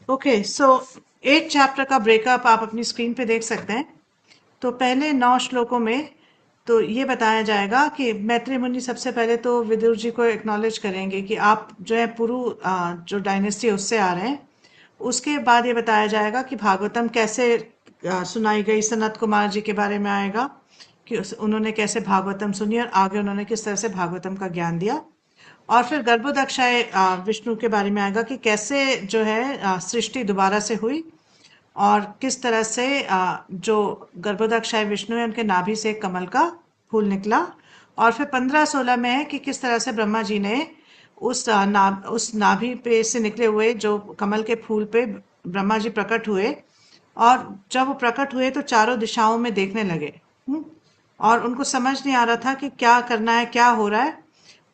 Okay, सो 8 chapter का breakup आप अपनी स्क्रीन पे देख सकते हैं। तो पहले 9 श्लोकों में तो ये बताया जाएगा कि मैत्रेय मुनि सबसे पहले तो विदुर जी को एक्नॉलेज करेंगे कि आप जो है पुरु जो डायनेस्टी है उससे आ रहे हैं। उसके बाद ये बताया जाएगा कि भागवतम कैसे सुनाई गई, सनत कुमार जी के बारे में आएगा कि उन्होंने कैसे भागवतम सुनी और आगे उन्होंने किस तरह से भागवतम का ज्ञान दिया। और फिर गर्भोदक्षाय विष्णु के बारे में आएगा कि कैसे जो है सृष्टि दोबारा से हुई और किस तरह से जो गर्भोदक्षाय विष्णु है उनके नाभि से एक कमल का फूल निकला। और फिर 15-16 में है कि किस तरह से ब्रह्मा जी ने उस नाभि पे से निकले हुए जो कमल के फूल पे ब्रह्मा जी प्रकट हुए। और जब वो प्रकट हुए तो चारों दिशाओं में देखने लगे। और उनको समझ नहीं आ रहा था कि क्या करना है, क्या हो रहा है।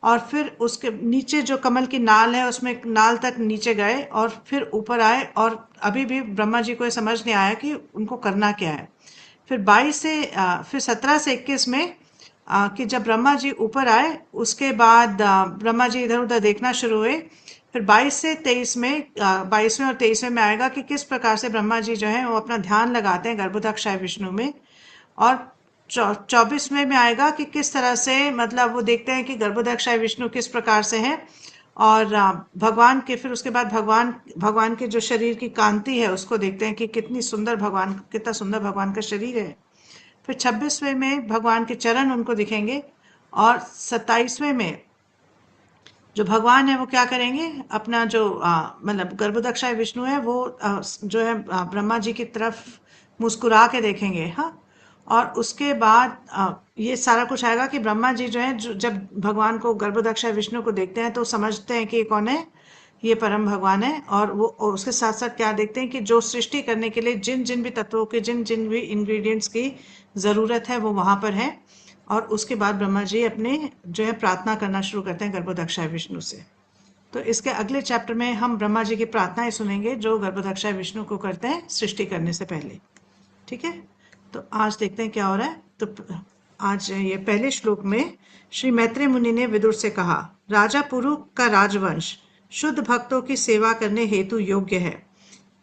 और फिर उसके नीचे जो कमल की नाल है उसमें नाल तक नीचे गए और फिर ऊपर आए और अभी भी ब्रह्मा जी को ये समझ नहीं आया कि उनको करना क्या है। फिर 17 से 21 में कि जब ब्रह्मा जी ऊपर आए उसके बाद ब्रह्मा जी इधर उधर देखना शुरू हुए। फिर 22 से 23 में 22वें और 23वें में आएगा कि किस प्रकार से ब्रह्मा जी जो है वो अपना ध्यान लगाते हैं गर्भोदक्षाय विष्णु में। और 24वें में आएगा कि किस तरह से मतलब वो देखते हैं कि गर्भोदक्षाय विष्णु किस प्रकार से हैं। और भगवान के फिर उसके बाद भगवान भगवान के जो शरीर की कांति है उसको देखते हैं कि कितना सुंदर भगवान का शरीर है। फिर 26वें में भगवान के चरण उनको दिखेंगे। और 27वें में जो भगवान है वो क्या करेंगे, अपना जो मतलब गर्भोदक्षाय विष्णु है वो जो है ब्रह्मा जी की तरफ मुस्कुरा के देखेंगे। हाँ। और उसके बाद ये सारा कुछ आएगा कि ब्रह्मा जी जो है जब भगवान को गर्भोदक्षाय विष्णु को देखते हैं तो समझते हैं कि ये कौन है, ये परम भगवान है। और उसके साथ साथ क्या देखते हैं कि जो सृष्टि करने के लिए जिन जिन भी तत्वों की जिन जिन भी इंग्रेडिएंट्स की जरूरत है वो वहां पर है। और उसके बाद ब्रह्मा जी अपने जो है प्रार्थना करना शुरू करते हैं गर्भोदक्षाय विष्णु से। तो इसके अगले चैप्टर में हम ब्रह्मा जी की प्रार्थनाएं सुनेंगे जो गर्भोदक्षाय विष्णु को करते हैं सृष्टि करने से पहले। ठीक है। तो आज देखते हैं क्या हो रहा है। तो आज ये पहले श्लोक में श्री मैत्रेय मुनि ने विदुर से कहा, राजा पुरु का राजवंश शुद्ध भक्तों की सेवा करने हेतु योग्य है,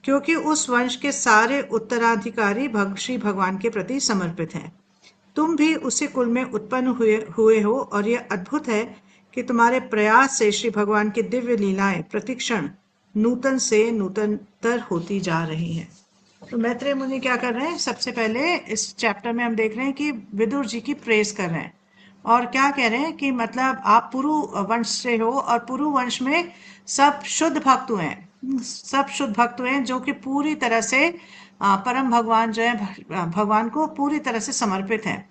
क्योंकि उस वंश के सारे उत्तराधिकारी श्री भगवान के प्रति समर्पित हैं। तुम भी उसी कुल में उत्पन्न हुए हो और यह अद्भुत है कि तुम्हारे प्रयास से श्री भगवान की दिव्य लीलाएं प्रतिक्षण नूतन से नूतनतर होती जा रही हैं। तो मैत्रेय मुनि क्या कर रहे हैं, सबसे पहले इस चैप्टर में हम देख रहे हैं कि विदुर जी की प्रेस कर रहे हैं। और क्या कह रहे हैं कि मतलब आप पुरु वंश से हो और पुरु वंश में सब शुद्ध भक्त हुए हैं, सब शुद्ध भक्त हुए हैं जो कि पूरी तरह से परम भगवान जो है भगवान को पूरी तरह से समर्पित हैं।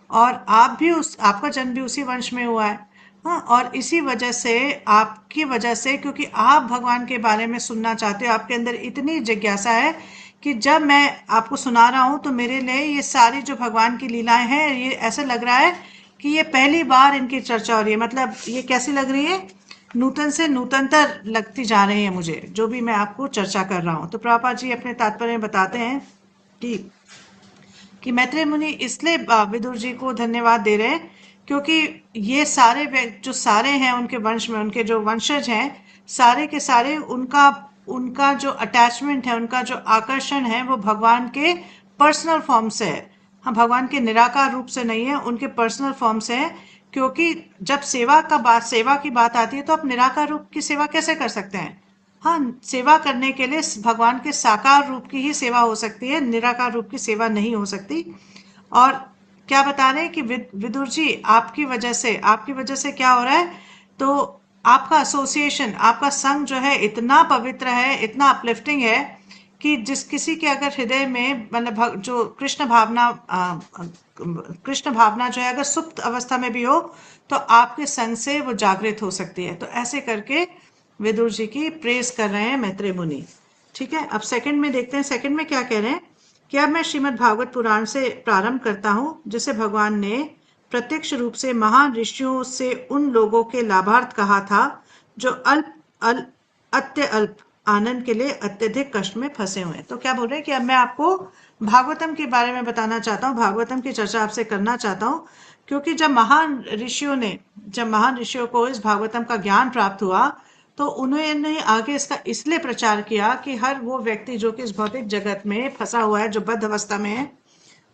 और आप भी उस आपका जन्म भी उसी वंश में हुआ है। हाँ, और इसी वजह से आपकी वजह से क्योंकि आप भगवान के बारे में सुनना चाहते हो, आपके अंदर इतनी जिज्ञासा है कि जब मैं आपको सुना रहा हूं तो मेरे लिए ये सारी जो भगवान की लीलाएं हैं ये ऐसा लग रहा है कि ये पहली बार इनकी चर्चा हो रही है। मतलब ये कैसी लग रही है, नूतन से नूतनतर लगती जा रही है मुझे जो भी मैं आपको चर्चा कर रहा हूँ। तो प्रभुपाद जी अपने तात्पर्य में बताते हैं कि मैत्रेय मुनि इसलिए विदुर जी को धन्यवाद दे रहे हैं क्योंकि ये सारे जो सारे हैं उनके वंश में, उनके जो वंशज हैं सारे के सारे, उनका उनका जो अटैचमेंट है, उनका जो आकर्षण है वो भगवान के पर्सनल फॉर्म से है। हाँ, भगवान के निराकार रूप से नहीं है, उनके पर्सनल फॉर्म से है। क्योंकि जब सेवा की बात आती है तो आप निराकार रूप की सेवा कैसे कर सकते हैं। हाँ, सेवा करने के लिए भगवान के साकार रूप की ही सेवा हो सकती है, निराकार रूप की सेवा नहीं हो सकती। और क्या बता रहे हैं कि विदुर जी आपकी वजह से क्या हो रहा है, तो आपका एसोसिएशन, आपका संग जो है इतना पवित्र है, इतना अपलिफ्टिंग है कि जिस किसी के अगर हृदय में मतलब जो कृष्ण भावना जो है अगर सुप्त अवस्था में भी हो तो आपके संग से वो जागृत हो सकती है। तो ऐसे करके विदुर जी की प्रेज कर रहे हैं मैत्रेय मुनि। ठीक है। अब सेकंड में देखते हैं, सेकंड में क्या कह रहे हैं कि अब मैं श्रीमद् भागवत पुराण से प्रारंभ करता हूं जिसे भगवान ने प्रत्यक्ष रूप से महान ऋषियों से उन लोगों के लाभार्थ कहा था जो अत्यल्प आनंद के लिए अत्यधिक कष्ट में फंसे हुए हैं। तो क्या बोल रहे हैं कि अब मैं आपको भागवतम के बारे में बताना चाहता हूँ, भागवतम की चर्चा आपसे करना चाहता हूँ। क्योंकि जब महान ऋषियों को इस भागवतम का ज्ञान प्राप्त हुआ तो उन्होंने आगे इसका इसलिए प्रचार किया कि हर वो व्यक्ति जो कि इस भौतिक जगत में फंसा हुआ है, जो बद्ध अवस्था में है,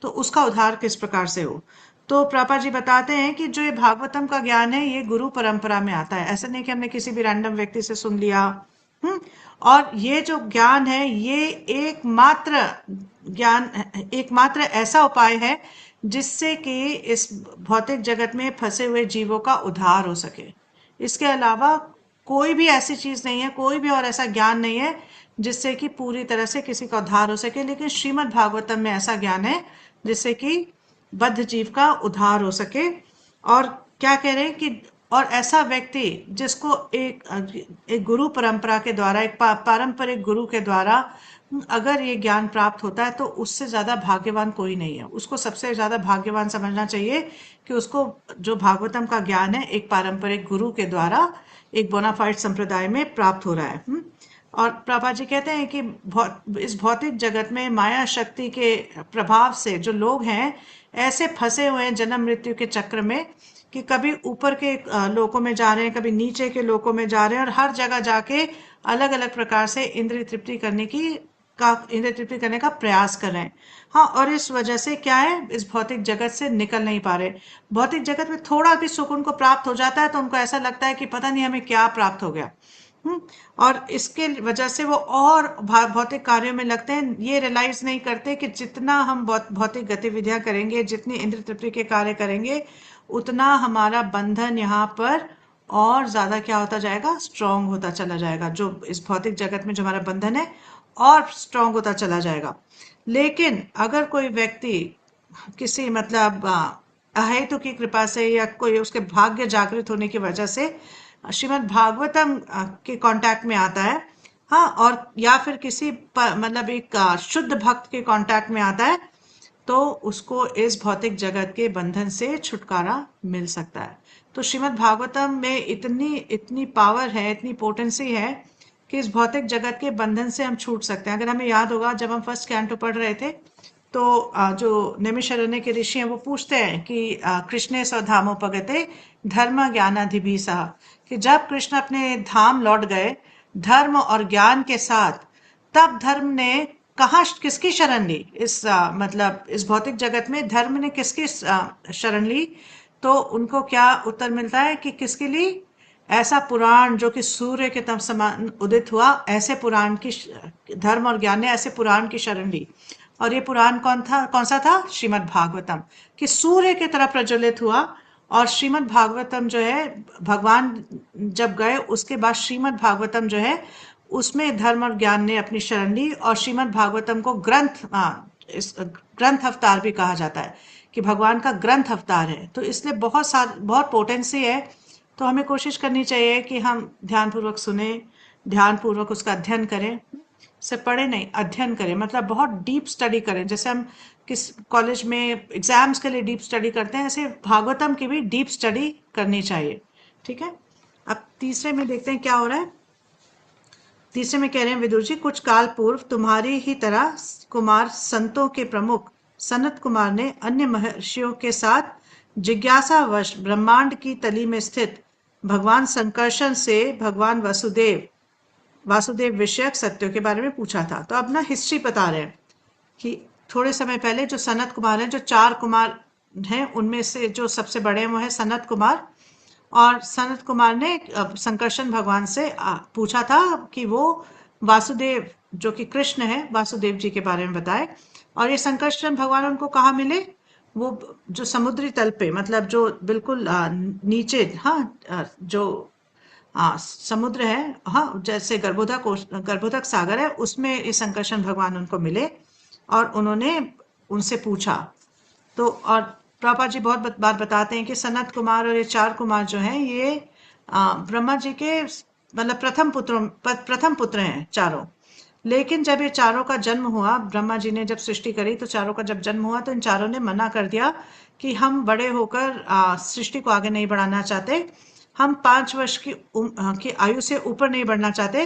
तो उसका उद्धार किस प्रकार से हो। तो प्रभा जी बताते हैं कि जो ये भागवतम का ज्ञान है, ये गुरु परंपरा में आता है। ऐसा नहीं कि हमने किसी भी रैंडम व्यक्ति से सुन लिया। हम्म और ये जो ज्ञान है, ये एकमात्र ज्ञान, एकमात्र ऐसा उपाय है जिससे कि इस भौतिक जगत में फंसे हुए जीवों का उद्धार हो सके। इसके अलावा कोई भी ऐसी चीज नहीं है, कोई भी और ऐसा ज्ञान नहीं है जिससे कि पूरी तरह से किसी का उद्धार हो सके। लेकिन श्रीमद् भागवतम में ऐसा ज्ञान है जिससे कि बद्ध जीव का उद्धार हो सके। और क्या कह रहे हैं कि और ऐसा व्यक्ति जिसको एक गुरु परंपरा के द्वारा, एक पारंपरिक गुरु के द्वारा अगर ये ज्ञान प्राप्त होता है, तो उससे ज्यादा भाग्यवान कोई नहीं है। उसको सबसे ज्यादा भाग्यवान समझना चाहिए कि उसको जो भागवतम का ज्ञान है एक पारंपरिक गुरु के द्वारा एक बोनाफाइड संप्रदाय में प्राप्त हो रहा है। और प्रभा जी कहते हैं कि इस भौतिक जगत में माया शक्ति के प्रभाव से जो लोग हैं, ऐसे फंसे हुए हैं जन्म मृत्यु के चक्र में कि कभी ऊपर के लोकों में जा रहे हैं, कभी नीचे के लोकों में जा रहे हैं, और हर जगह जाके अलग अलग प्रकार से इंद्रिय तृप्ति करने का प्रयास कर रहे हैं। हाँ, और इस वजह से क्या है, इस भौतिक जगत से निकल नहीं पा रहे। भौतिक जगत में थोड़ा भी सुख उनको प्राप्त हो जाता है तो उनको ऐसा लगता है कि पता नहीं हमें क्या प्राप्त हो गया। और इसके वजह से वो और भौतिक कार्यों में लगते हैं। ये रियलाइज नहीं करते कि जितना हम भौतिक गतिविधियां करेंगे, जितनी इंद्र तृप्ति के कार्य करेंगे, उतना हमारा बंधन यहाँ पर और ज्यादा क्या होता जाएगा, स्ट्रांग होता चला जाएगा। जो इस भौतिक जगत में जो हमारा बंधन है और स्ट्रांग होता चला जाएगा। लेकिन अगर कोई व्यक्ति किसी मतलब अहेतु की कृपा से या कोई उसके भाग्य जागृत होने की वजह से श्रीमद् भागवतम के कांटेक्ट में आता है, हाँ, और या फिर किसी मतलब एक शुद्ध भक्त के कांटेक्ट में आता है, तो उसको इस भौतिक जगत के बंधन से छुटकारा मिल सकता है। तो श्रीमद् भागवतम में इतनी इतनी पावर है, इतनी पोटेंसी है कि इस भौतिक जगत के बंधन से हम छूट सकते हैं। अगर हमें याद होगा, जब हम फर्स्ट कैंटो पढ़ रहे थे, तो जो नैमिषारण्य के ऋषि हैं वो पूछते हैं कि कृष्णे स्वधामोपगते धर्म ज्ञानाधिभिसः, कि जब कृष्ण अपने धाम लौट गए धर्म और ज्ञान के साथ, तब धर्म ने कहाँ किसकी शरण ली, इस मतलब इस भौतिक जगत में धर्म ने किसकी शरण ली। तो उनको क्या उत्तर मिलता है कि किसके लिए, ऐसा पुराण जो कि सूर्य के तम समान उदित हुआ, ऐसे पुराण की धर्म और ज्ञान ने ऐसे पुराण की शरण ली। और ये पुराण कौन सा था, श्रीमद् भागवतम, कि सूर्य की तरह प्रज्वलित हुआ। और श्रीमद् भागवतम जो है, भगवान जब गए उसके बाद श्रीमद् भागवतम जो है, उसमें धर्म और ज्ञान ने अपनी शरण ली। और श्रीमद् भागवतम को इस ग्रंथ अवतार भी कहा जाता है, कि भगवान का ग्रंथ अवतार है। तो इसलिए बहुत पोटेंसी है। तो हमें कोशिश करनी चाहिए कि हम ध्यानपूर्वक सुने, ध्यानपूर्वक उसका अध्ययन करें। से पढ़े नहीं, अध्ययन करें, मतलब बहुत डीप स्टडी करें। जैसे हम किस कॉलेज में एग्जाम्स के लिए डीप स्टडी करते हैं, ऐसे भागवतम की भी डीप स्टडी करनी चाहिए। ठीक है, अब तीसरे में देखते हैं क्या हो रहा है। तीसरे में कह रहे हैं, विदुर जी, कुछ काल पूर्व तुम्हारी ही तरह कुमार संतों के प्रमुख सनत कुमार ने अन्य महर्षियों के साथ जिज्ञासावश ब्रह्मांड की तली में स्थित भगवान संकर्षण से भगवान वासुदेव विषयक सत्यों के बारे में पूछा था। तो अब ना हिस्ट्री बता रहे हैं कि थोड़े समय पहले जो सनत कुमार हैं, जो 4 कुमार हैं, उनमें से जो सबसे बड़े हैं वो है सनत कुमार। और सनत कुमार ने संकर्षण भगवान से पूछा था कि वो वासुदेव जो कि कृष्ण है, वासुदेव जी के बारे में बताए। और ये संकर्षण भगवान उनको कहाँ मिले, वो जो समुद्री तल पे, मतलब जो बिल्कुल नीचे, हाँ, जो समुद्र है, हाँ, जैसे गर्भोदक सागर है, उसमें ये संकर्षण भगवान उनको मिले और उन्होंने उनसे पूछा। तो और प्रभा जी बहुत बार बताते हैं कि सनत कुमार और ये 4 कुमार जो हैं, ये ब्रह्मा जी के मतलब प्रथम पुत्र हैं चारों। लेकिन जब ये चारों का जन्म हुआ, ब्रह्मा जी ने जब सृष्टि करी, तो चारों का जब जन्म हुआ तो इन चारों ने मना कर दिया कि हम बड़े होकर सृष्टि को आगे नहीं बढ़ाना चाहते, हम 5 वर्ष की आयु से ऊपर नहीं बढ़ना चाहते,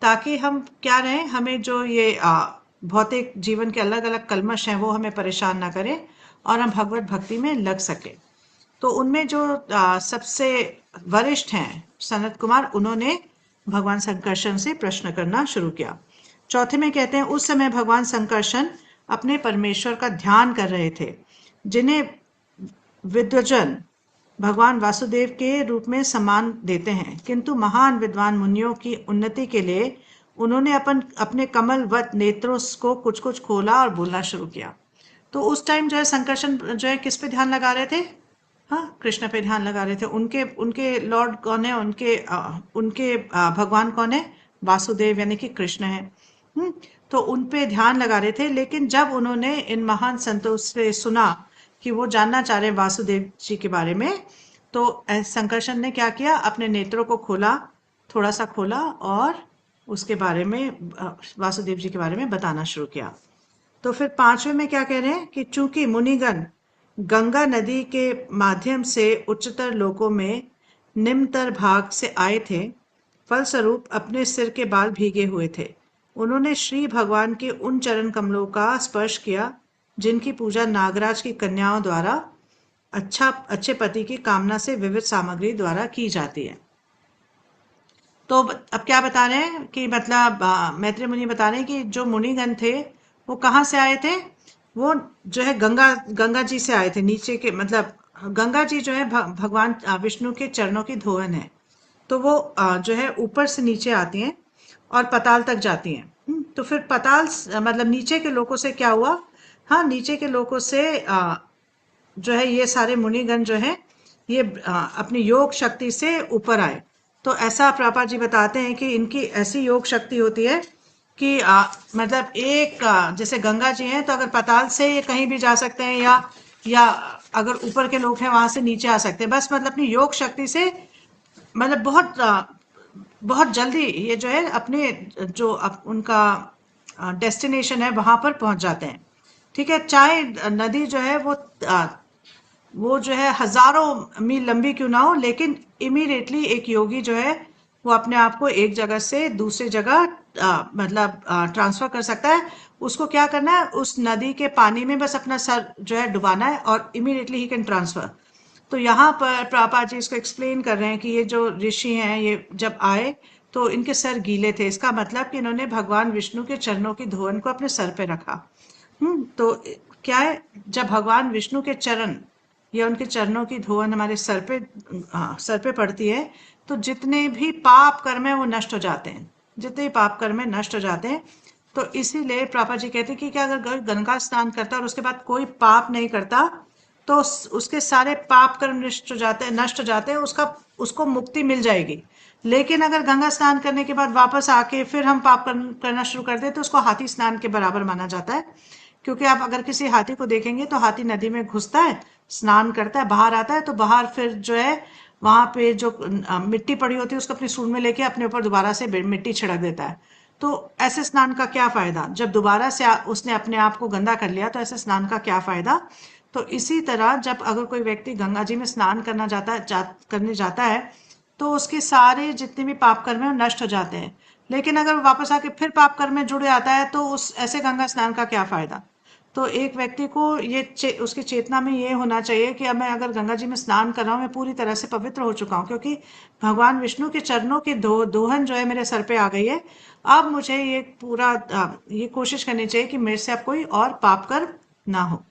ताकि हम क्या रहें, हमें जो ये भौतिक जीवन के अलग अलग कलमश हैं वो हमें परेशान ना करें, और हम भगवत भक्ति में लग सके। तो उनमें जो सबसे वरिष्ठ हैं सनत कुमार, उन्होंने भगवान संकर्षण से प्रश्न करना शुरू किया। चौथे में कहते हैं उस समय भगवान संकर्षण अपने परमेश्वर का ध्यान कर रहे थे, जिन्हें विद्वजन भगवान वासुदेव के रूप में सम्मान देते हैं, किंतु महान विद्वान मुनियों की उन्नति के लिए उन्होंने अपने कमलवत नेत्रों को कुछ कुछ खोला और बोलना शुरू किया। तो उस टाइम जो है संकर्षण जो है किस पे ध्यान लगा रहे थे? हाँ, कृष्ण पे ध्यान लगा रहे थे। उनके उनके लॉर्ड कौन है? उनके भगवान कौन है? वासुदेव यानी कि कृष्ण है। तो उन पे ध्यान लगा रहे थे, लेकिन जब उन्होंने इन महान संतों से सुना कि वो जानना चाह रहे हैं वासुदेव जी के बारे में, तो संकर्षण ने क्या किया? अपने नेत्रों को खोला, थोड़ा सा खोला और उसके बारे में वासुदेव जी के बारे में बताना शुरू किया। तो फिर पांचवें में क्या कह रहे हैं कि चूंकि मुनिगण गंगा नदी के माध्यम से उच्चतर लोकों में निम्नतर भाग से आए थे, फलस्वरूप अपने सिर के बाल भीगे हुए थे। उन्होंने श्री भगवान के उन चरण कमलों का स्पर्श किया जिनकी पूजा नागराज की कन्याओं द्वारा अच्छे पति की कामना से विविध सामग्री द्वारा की जाती है। तो अब क्या बता रहे हैं कि मतलब मैत्रेय मुनि बता रहे हैं कि जो मुनिगण थे वो कहाँ से आए थे? वो जो है गंगा जी से आए थे। नीचे के मतलब गंगा जी जो है भगवान विष्णु के चरणों की धोवन है। तो वो जो है ऊपर से नीचे आती हैं और पताल तक जाती हैं। तो फिर पताल मतलब नीचे के लोगों से क्या हुआ? हाँ, नीचे के लोगों से जो है ये सारे मुनिगण जो है ये अपनी योग शक्ति से ऊपर आए। तो ऐसा प्रभुपाद जी बताते हैं कि इनकी ऐसी योग शक्ति होती है कि मतलब एक जैसे गंगा जी हैं तो अगर पताल से ये कहीं भी जा सकते हैं, या अगर ऊपर के लोग हैं वहां से नीचे आ सकते हैं, बस मतलब अपनी योग शक्ति से मतलब बहुत जल्दी ये जो है अपने जो उनका डेस्टिनेशन है वहां पर पहुंच जाते हैं। ठीक है, चाहे नदी जो है वो जो है हजारों मील लंबी क्यों ना हो, लेकिन इमीडिएटली एक योगी जो है वो अपने आप को एक जगह से दूसरी जगह मतलब ट्रांसफर कर सकता है। उसको क्या करना है? उस नदी के पानी में बस अपना सर जो है डुबाना है और इमीडिएटली ही कैन ट्रांसफर। तो यहाँ पर प्रभुपाद जी इसको एक्सप्लेन कर रहे हैं कि ये जो ऋषि हैं ये जब आए तो इनके सर गीले थे, इसका मतलब कि इन्होंने भगवान विष्णु के चरणों की धोवन को अपने सर पे रखा। तो क्या है, जब भगवान विष्णु के चरण या उनके चरणों की धोवन हमारे सर पे पड़ती है तो जितने भी पाप कर्म है वो नष्ट हो जाते हैं। जितने भी पाप कर्म है नष्ट हो जाते हैं। तो इसीलिए प्रभुपाद जी कहते हैं कि अगर गंगा स्नान करता है और उसके बाद कोई पाप नहीं करता तो उसके सारे पाप कर्म नष्ट हो जाते हैं, उसको मुक्ति मिल जाएगी। लेकिन अगर गंगा स्नान करने के बाद वापस आके फिर हम पाप करना शुरू कर दे तो उसको हाथी स्नान के बराबर माना जाता है। क्योंकि आप अगर किसी हाथी को देखेंगे तो हाथी नदी में घुसता है, स्नान करता है, बाहर आता है तो बाहर फिर जो है वहां पे जो मिट्टी पड़ी होती है उसको अपनी सूंड में लेके अपने ऊपर दोबारा से मिट्टी छिड़क देता है। तो ऐसे स्नान का क्या फायदा? जब दोबारा से उसने अपने आप को गंदा कर लिया तो ऐसे स्नान का क्या फायदा? तो इसी तरह जब अगर कोई व्यक्ति गंगा जी में स्नान करने जाता है तो उसके सारे जितने भी पाप कर्म है वो नष्ट हो जाते हैं। लेकिन अगर वो वापस आके फिर पाप कर्म में जुड़ जाता है तो उस ऐसे गंगा स्नान का क्या फायदा? तो एक व्यक्ति को उसकी चेतना में ये होना चाहिए कि अब मैं अगर गंगा जी में स्नान कर रहा हूँ, मैं पूरी तरह से पवित्र हो चुका हूँ क्योंकि भगवान विष्णु के चरणों की दोहन जो है मेरे सर पे आ गई है। अब मुझे ये कोशिश करनी चाहिए कि मेरे से अब कोई और पाप कर्म ना हो।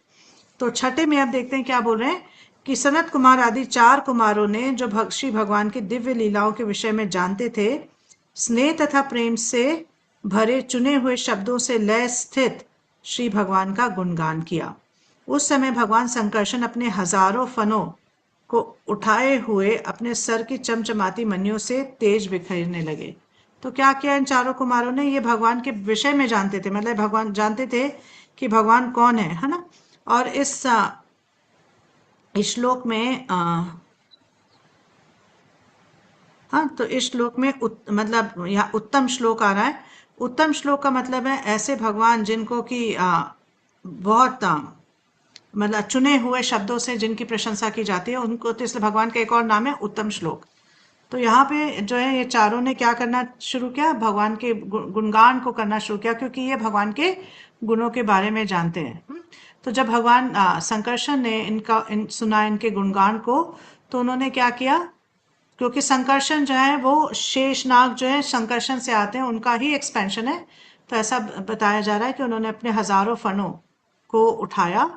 तो छठे में अब देखते हैं क्या बोल रहे हैं कि सनत कुमार आदि 4 कुमारों ने जो श्री भगवान की दिव्य लीलाओं के विषय में जानते थे, स्नेह तथा प्रेम से भरे चुने हुए शब्दों से लय स्थित श्री भगवान का गुणगान किया। उस समय भगवान संकर्षण अपने हजारों फनों को उठाए हुए अपने सर की चमचमाती मनियों से तेज बिखेरने लगे। तो क्या किया इन चारों कुमारों ने? ये भगवान के विषय में जानते थे, मतलब भगवान जानते थे कि भगवान कौन है ना। और इस श्लोक में हाँ, तो इस श्लोक में मतलब यहाँ उत्तम श्लोक आ रहा है। उत्तम श्लोक का मतलब है ऐसे भगवान जिनको कि बहुत मतलब चुने हुए शब्दों से जिनकी प्रशंसा की जाती है उनको, तो इसलिए भगवान का एक और नाम है उत्तम श्लोक। तो यहाँ पे जो है ये चारों ने क्या करना शुरू किया? भगवान के गुणगान को करना शुरू किया क्योंकि ये भगवान के गुणों के बारे में जानते हैं। तो जब भगवान संकर्षण ने सुना इनके गुणगान को तो उन्होंने क्या किया? क्योंकि संकर्षण जो है वो शेषनाग जो है संकर्षण से आते हैं, उनका ही एक्सपेंशन है। तो ऐसा बताया जा रहा है कि उन्होंने अपने हजारों फनों को उठाया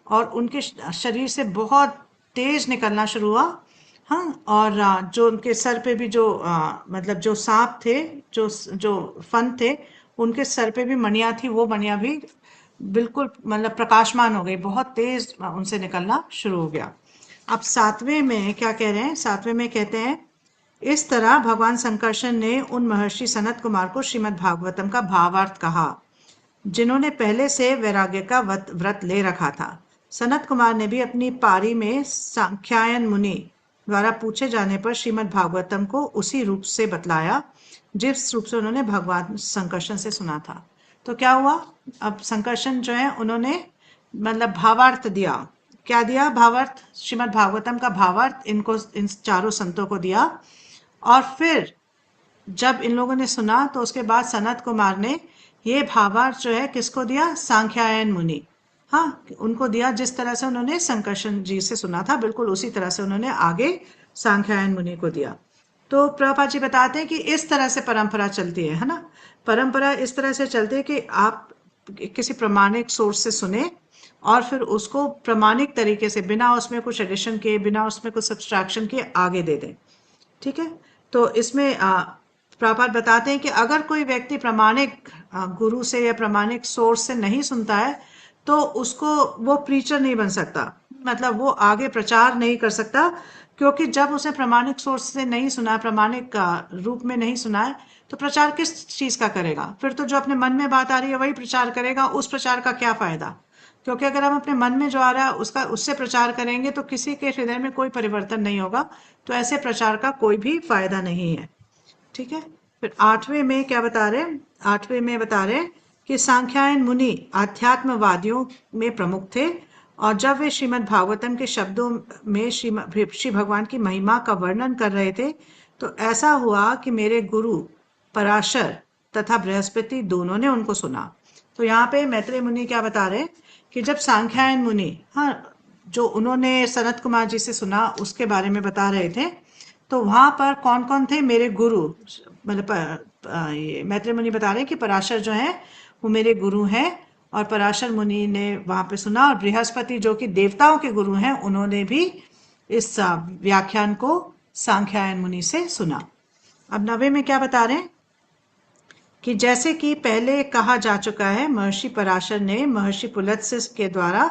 और उनके शरीर से बहुत तेज निकलना शुरू हुआ। हाँ, और जो उनके सर पे भी जो मतलब जो सांप थे, जो जो फन थे, उनके सर पे भी मणियां थी, वो मणियां भी बिल्कुल मतलब प्रकाशमान हो गई, बहुत तेज उनसे निकलना शुरू हो गया। अब सातवें में क्या कह रहे हैं? सातवें में कहते हैं, इस तरह भगवान संकर्षण ने उन महर्षि सनत कुमार को श्रीमद् भागवतम का भावार्थ कहा, जिन्होंने पहले से वैराग्य का व्रत ले रखा था। सनत कुमार ने भी अपनी पारी में सांख्यायन मुनि द्वारा पूछे जाने पर श्रीमद् भागवतम को उसी रूप से बतलाया जिस रूप से उन्होंने भगवान संकर्षण से सुना था। तो क्या हुआ? अब संकर्षण जो है उन्होंने मतलब भावार्थ दिया। क्या दिया भावार्थ? श्रीमद् भागवतम का भावार्थ इनको, इन चारों संतों को दिया। और फिर जब इन लोगों ने सुना तो उसके बाद सनत कुमार ने ये भावार्थ जो है किसको दिया? सांख्यायन मुनि, हाँ, उनको दिया। जिस तरह से उन्होंने संकर्षण जी से सुना था, बिल्कुल उसी तरह से उन्होंने आगे सांख्यायन मुनि को दिया। तो प्रभुपाद जी बताते हैं कि इस तरह से परंपरा चलती है ना। परंपरा इस तरह से चलती है कि आप किसी प्रमाणिक सोर्स से सुने और फिर उसको प्रमाणिक तरीके से, बिना उसमें कुछ एडिशन किए, बिना उसमें कुछ सब्सट्रैक्शन किए आगे दे दें। ठीक है। तो इसमें प्रभुपाद बताते हैं कि अगर कोई व्यक्ति प्रमाणिक गुरु से या प्रमाणिक सोर्स से नहीं सुनता है तो उसको, वो प्रीचर नहीं बन सकता, मतलब वो आगे प्रचार नहीं कर सकता। क्योंकि जब उसे प्रमाणिक सोर्स से नहीं सुना है, प्रमाणिक रूप में नहीं सुना है, तो प्रचार किस चीज का करेगा? फिर तो जो अपने मन में बात आ रही है वही प्रचार करेगा, उस प्रचार का क्या फायदा? क्योंकि अगर हम अपने मन में जो आ रहा है उसका, उससे प्रचार करेंगे तो किसी के हृदय में कोई परिवर्तन नहीं होगा। तो ऐसे प्रचार का कोई भी फायदा नहीं है। ठीक है। फिर आठवें में क्या बता रहे हैं? आठवें में बता रहे हैं कि सांख्यायन मुनि आध्यात्मवादियों में प्रमुख थे, और जब वे श्रीमद् भागवतम के शब्दों में श्री भगवान की महिमा का वर्णन कर रहे थे तो ऐसा हुआ कि मेरे गुरु पराशर तथा बृहस्पति दोनों ने उनको सुना। तो यहाँ पे मैत्रेय मुनि क्या बता रहे हैं कि जब सांख्यायन मुनि, हाँ, जो उन्होंने सनत कुमार जी से सुना उसके बारे में बता रहे थे, तो वहां पर कौन कौन थे? मेरे गुरु, मतलब ये मैत्रेय मुनि बता रहे हैं कि पराशर जो है वो मेरे गुरु हैं, और पराशर मुनि ने वहां पे सुना, और बृहस्पति जो कि देवताओं के गुरु हैं, उन्होंने भी इस व्याख्यान को सांख्यायन मुनि से सुना। अब नवे में क्या बता रहे हैं कि जैसे कि पहले कहा जा चुका है, महर्षि पराशर ने महर्षि पुलत्स्य के द्वारा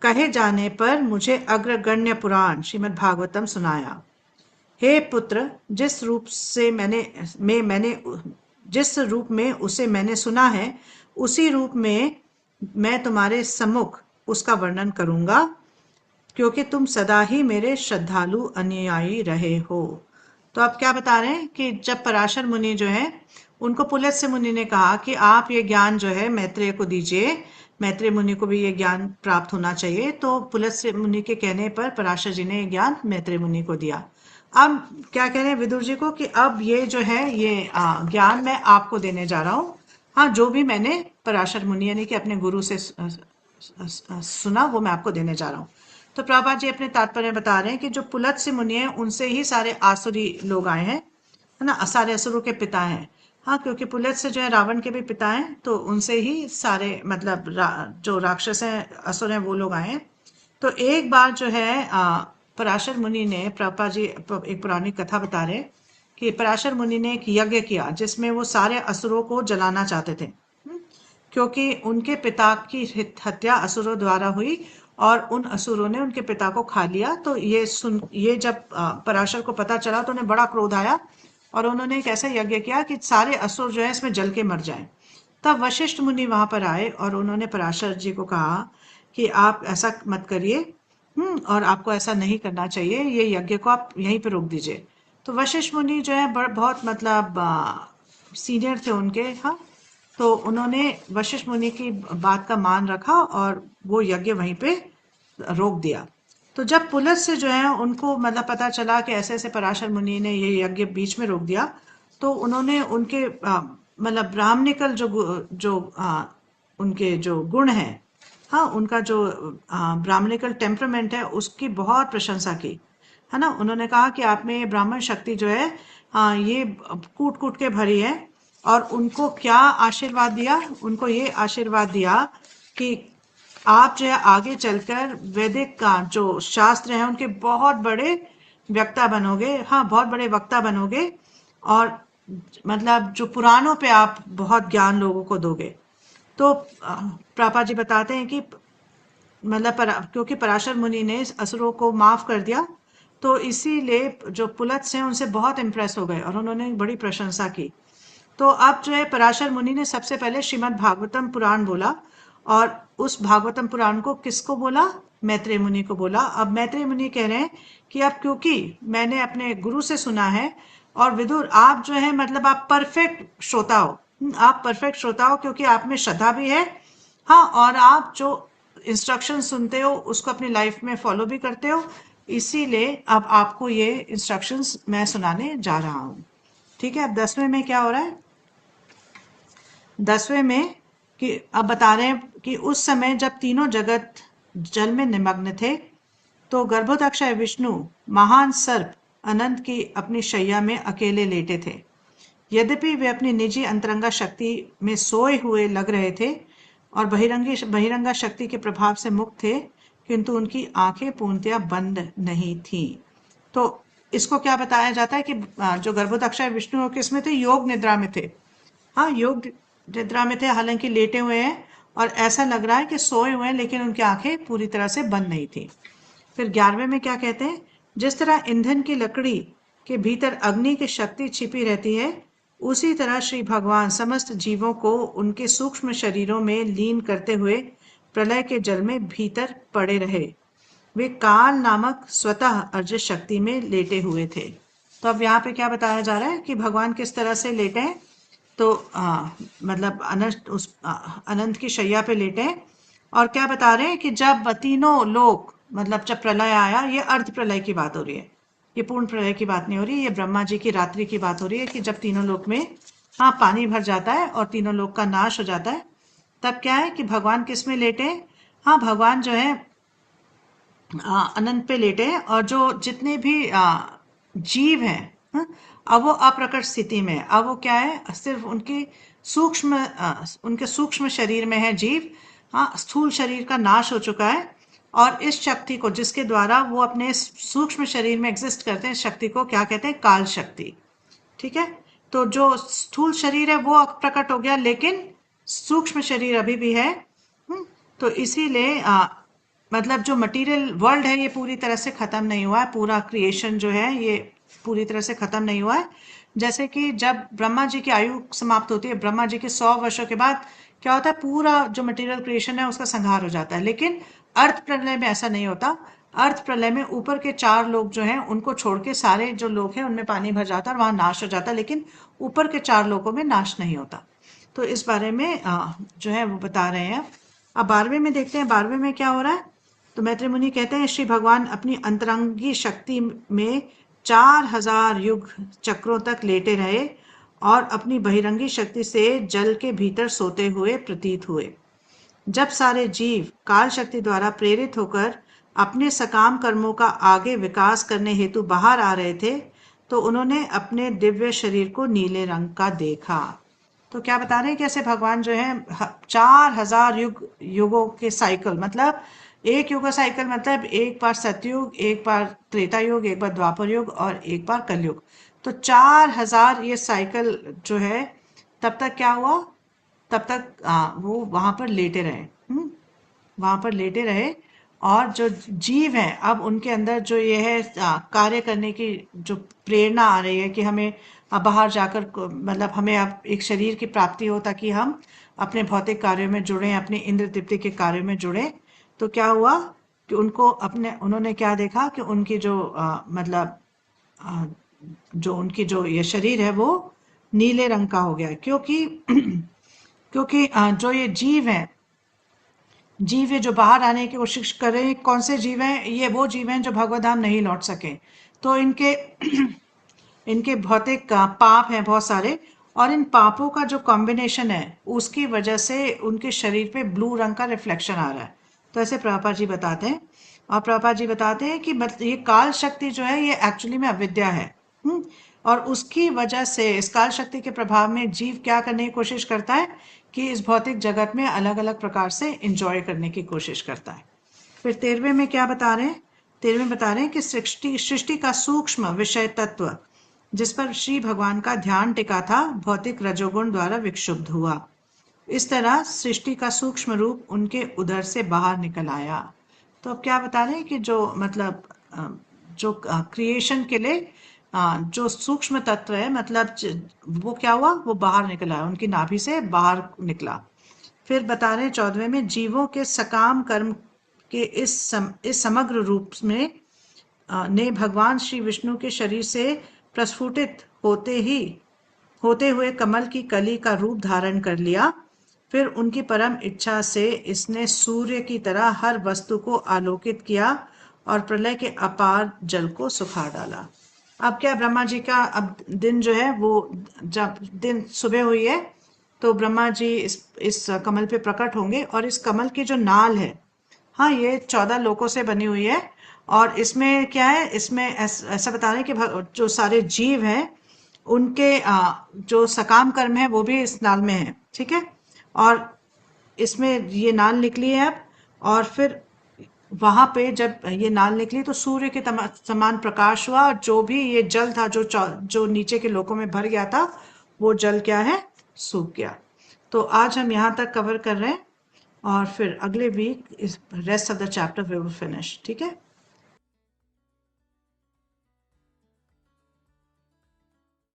कहे जाने पर मुझे अग्रगण्य पुराण श्रीमद् भागवतम सुनाया। हे पुत्र, जिस रूप में उसे मैंने सुना है, उसी रूप में मैं तुम्हारे सम्मुख उसका वर्णन करूंगा, क्योंकि तुम सदा ही मेरे श्रद्धालु अनुयायी रहे हो। तो अब क्या बता रहे हैं कि जब पराशर मुनि जो है, उनको पुलत्स्य मुनि ने कहा कि आप ये ज्ञान जो है मैत्रेय को दीजिए, मैत्रेय मुनि को भी ये ज्ञान प्राप्त होना चाहिए। तो पुलत्स्य मुनि के कहने पर पराशर जी ने ये ज्ञान मैत्रेय मुनि को दिया। अब क्या कह रहे हैं विदुर जी को कि अब ये जो है ये ज्ञान मैं आपको देने जा रहा हूँ। हाँ, जो भी मैंने पराशर मुनि यानी कि अपने गुरु से सुना वो मैं आपको देने जा रहा हूँ। तो प्रभुपाद जी अपने तात्पर्य बता रहे हैं कि जो पुलत्स्य मुनि है उनसे ही सारे आसुरी लोग आए हैं, है ना, सारे असुरों के पिता हैं। हाँ, क्योंकि पुलत्स्य जो है रावण के भी पिता हैं, तो उनसे ही सारे मतलब जो राक्षस हैं, असुर हैं, वो लोग आए हैं। तो एक बार जो है पराशर मुनि ने, प्रभुपाद जी एक पौराणिक कथा बता रहे कि पराशर मुनि ने एक यज्ञ किया जिसमें वो सारे असुरों को जलाना चाहते थे। क्योंकि उनके पिता की हत्या असुरों द्वारा हुई और उन असुरों ने उनके पिता को खा लिया। तो ये जब पराशर को पता चला तो उन्हें बड़ा क्रोध आया और उन्होंने एक ऐसा यज्ञ किया कि सारे असुर जो है इसमें जल के मर जाएं। तब वशिष्ठ मुनि वहां पर आए और उन्होंने पराशर जी को कहा कि आप ऐसा मत करिए, और आपको ऐसा नहीं करना चाहिए, ये यज्ञ को आप यहीं पे रोक दीजिए। तो वशिष्ठ मुनि जो है बहुत मतलब सीनियर थे उनके, हाँ, तो उन्होंने वशिष्ठ मुनि की बात का मान रखा और वो यज्ञ वहीं पे रोक दिया। तो जब पुलिस से जो है उनको मतलब पता चला कि ऐसे ऐसे पराशर मुनि ने ये यज्ञ बीच में रोक दिया, तो उन्होंने उनके मतलब ब्राह्मणिकल उनके जो गुण हैं, हाँ, उनका जो ब्राह्मणिकल टेम्परामेंट है उसकी बहुत प्रशंसा की, है ना। उन्होंने कहा कि आप में ये ब्राह्मण शक्ति जो है, हाँ, ये कूट कूट के भरी है। और उनको क्या आशीर्वाद दिया? उनको ये आशीर्वाद दिया कि आप जो है आगे चलकर वैदिक का जो शास्त्र हैं उनके बहुत बड़े वक्ता बनोगे, हाँ, बहुत बड़े वक्ता बनोगे। और मतलब जो पुराणों पे आप बहुत ज्ञान लोगों को दोगे। तो प्रभुपाद जी बताते हैं कि मतलब क्योंकि पराशर मुनि ने इस असुरों को माफ कर दिया, तो इसीलिए जो पुलत्स हैं उनसे बहुत इम्प्रेस हो गए और उन्होंने बड़ी प्रशंसा की। तो अब जो है पराशर मुनि ने सबसे पहले श्रीमद् भागवतम पुराण बोला। और उस भागवतम पुराण को किसको बोला? मैत्रेय मुनि को बोला। अब मैत्रेय मुनि कह रहे हैं कि अब क्योंकि मैंने अपने गुरु से सुना है, और विदुर आप जो है मतलब आप परफेक्ट श्रोता हो। आप परफेक्ट श्रोता हो क्योंकि आप में श्रद्धा भी है, हाँ, और आप जो इंस्ट्रक्शन सुनते हो उसको अपनी लाइफ में फॉलो भी करते हो। इसीलिए अब आपको ये इंस्ट्रक्शंस मैं सुनाने जा रहा हूँ। ठीक है। अब 10वें में क्या हो रहा है? 10वें में कि अब बता रहे हैं कि उस समय जब तीनों जगत जल में निमग्न थे, तो गर्भोदक्ष विष्णु महान सर्प अनंत की अपनी शैया में अकेले लेटे थे। यद्यपि वे अपनी निजी अंतरंगा शक्ति में सोए हुए लग रहे थे और बहिरंगा शक्ति के प्रभाव से मुक्त थे, किंतु उनकी आंखें पूर्णतया बंद नहीं थीं। तो इसको क्या बताया जाता है कि जो गर्भोदक्ष विष्णु हो किस में थे? योग निद्रा में थे। हाँ, योग निद्रा में थे, हालांकि लेटे हुए हैं और ऐसा लग रहा है कि सोए हुए हैं, लेकिन उनकी आंखें पूरी तरह से बंद नहीं थी। फिर 11वें में क्या कहते हैं? जिस तरह ईंधन की लकड़ी के भीतर अग्नि की शक्ति छिपी रहती है, उसी तरह श्री भगवान समस्त जीवों को उनके सूक्ष्म शरीरों में लीन करते हुए प्रलय के जल में भीतर पड़े रहे। वे काल नामक स्वतः अर्जित शक्ति में लेटे हुए थे। तो अब यहाँ पे क्या बताया जा रहा है कि भगवान किस तरह से लेटे हैं? तो मतलब अनंत की शैया पे लेटे हैं। और क्या बता रहे हैं कि जब तीनों लोग, मतलब जब प्रलय आया, ये अर्ध प्रलय की बात हो रही है, ये पूर्ण प्रलय की बात नहीं हो रही, ये ब्रह्मा जी की रात्रि की बात हो रही है कि जब तीनों लोक में, हाँ, पानी भर जाता है और तीनों लोक का नाश हो जाता है। तब क्या है कि भगवान किस में लेटे हैं? हाँ, भगवान जो है अनंत पे लेटे हैं। और जो जितने भी जीव हैं, हाँ, अब वो अप्रकट स्थिति में है। अब वो क्या है? सिर्फ उनके सूक्ष्म शरीर में है जीव। हाँ, स्थूल शरीर का नाश हो चुका है। और इस शक्ति को, जिसके द्वारा वो अपने सूक्ष्म शरीर में एग्जिस्ट करते हैं, शक्ति को क्या कहते हैं? काल शक्ति। ठीक है। तो जो स्थूल शरीर है वो प्रकट हो गया, लेकिन सूक्ष्म शरीर अभी भी है। तो इसीलिए मतलब जो मटेरियल वर्ल्ड है ये पूरी तरह से खत्म नहीं हुआ है। पूरा क्रिएशन जो है ये पूरी तरह से खत्म नहीं हुआ है। जैसे कि जब ब्रह्मा जी की आयु समाप्त होती है, ब्रह्मा जी के 100 वर्षों के बाद क्या होता है? पूरा जो मटेरियल क्रिएशन है उसका संहार हो जाता है। लेकिन अर्थ प्रलय में ऐसा नहीं होता। अर्थ प्रलय में ऊपर के 4 लोग जो हैं उनको छोड़ के सारे जो लोग हैं उनमें पानी भर जाता है और वहां नाश हो जाता है, लेकिन ऊपर के 4 लोगों में नाश नहीं होता। तो इस बारे में जो है वो बता रहे हैं। अब 12वें में देखते हैं, 12वें में क्या हो रहा है? तो मैत्रेय मुनि कहते हैं श्री भगवान अपनी अंतरंगी शक्ति में 4000 युग चक्रों तक लेटे रहे और अपनी बहिरंगी शक्ति से जल के भीतर सोते हुए प्रतीत हुए। जब सारे जीव काल शक्ति द्वारा प्रेरित होकर अपने सकाम कर्मों का आगे विकास करने हेतु बाहर आ रहे थे, तो उन्होंने अपने दिव्य शरीर को नीले रंग का देखा। तो क्या बता रहे हैं? कैसे भगवान जो है 4000 युगों के साइकिल, मतलब एक युग का साइकिल, मतलब एक बार सतयुग, एक बार त्रेता युग, एक बार द्वापर युग और एक बार कलयुग। तो 4000 ये साइकिल जो है, तब तक क्या हुआ? तब तक वो वहां पर लेटे रहे। वहां पर लेटे रहे। और जो जीव हैं अब उनके अंदर जो ये है कार्य करने की जो प्रेरणा आ रही है कि हमें बाहर जाकर मतलब हमें अब एक शरीर की प्राप्ति हो ताकि हम अपने भौतिक कार्यों में जुड़ें, अपने इंद्र तृप्ति के कार्यों में जुड़ें। तो क्या हुआ कि उन्होंने क्या देखा कि उनकी जो मतलब अ, जो उनकी जो ये शरीर है वो नीले रंग का हो गया है। क्योंकि क्योंकि जो ये जीव हैं, जीव ये जो बाहर आने की कोशिश कर रहे हैं, कौन से जीव हैं? ये वो जीव हैं जो भगवत धाम नहीं लौट सके। तो इनके इनके भौतिक पाप हैं बहुत सारे, और इन पापों का जो कॉम्बिनेशन है उसकी वजह से उनके शरीर पे ब्लू रंग का रिफ्लेक्शन आ रहा है। तो ऐसे प्रभुपाद जी बताते हैं। और प्रभुपाद जी बताते हैं कि ये काल शक्ति जो है ये एक्चुअली में अविद्या है। और उसकी वजह से इस काल शक्ति के प्रभाव में जीव क्या करने की कोशिश करता है कि इस भौतिक जगत में अलग अलग प्रकार से एंजॉय करने की कोशिश करता है। फिर 13वें में क्या बता रहे हैं? 13वें बता रहे हैं कि सृष्टि का सूक्ष्म विषय तत्व जिस पर श्री भगवान का ध्यान टिका था भौतिक रजोगुण द्वारा विक्षुब्ध हुआ। इस तरह सृष्टि का सूक्ष्म रूप उनके उदर से बाहर निकल आया। तो अब क्या बता रहे हैं कि जो मतलब जो क्रिएशन के लिए जो सूक्ष्म तत्व है मतलब वो क्या हुआ, वो बाहर निकल आया, उनकी नाभि से बाहर निकला। फिर बता रहे हैं 14वें में जीवों के सकाम कर्म के इस समग्र रूप में ने भगवान श्री विष्णु के शरीर से प्रस्फुटित होते हुए कमल की कली का रूप धारण कर लिया। फिर उनकी परम इच्छा से इसने सूर्य की तरह हर वस्तु को आलोकित किया और प्रलय के अपार जल को सुखा डाला। अब क्या ब्रह्मा जी का अब दिन जो है वो जब दिन सुबह हुई है तो ब्रह्मा जी इस कमल पे प्रकट होंगे और इस कमल की जो नाल है, हाँ ये 14 लोकों से बनी हुई है। और इसमें क्या है, इसमें ऐसा बता रहे हैं कि जो सारे जीव हैं उनके जो सकाम कर्म है वो भी इस नाल में है, ठीक है। और इसमें ये नाल निकली है अब, और फिर वहां पे जब ये नाल निकली तो सूर्य के समान प्रकाश हुआ और जो भी ये जल था जो नीचे के लोकों में भर गया था वो जल क्या है, सूख गया। तो आज हम यहाँ तक कवर कर रहे हैं और फिर अगले वीक इस rest of the chapter we will finish, ठीक है।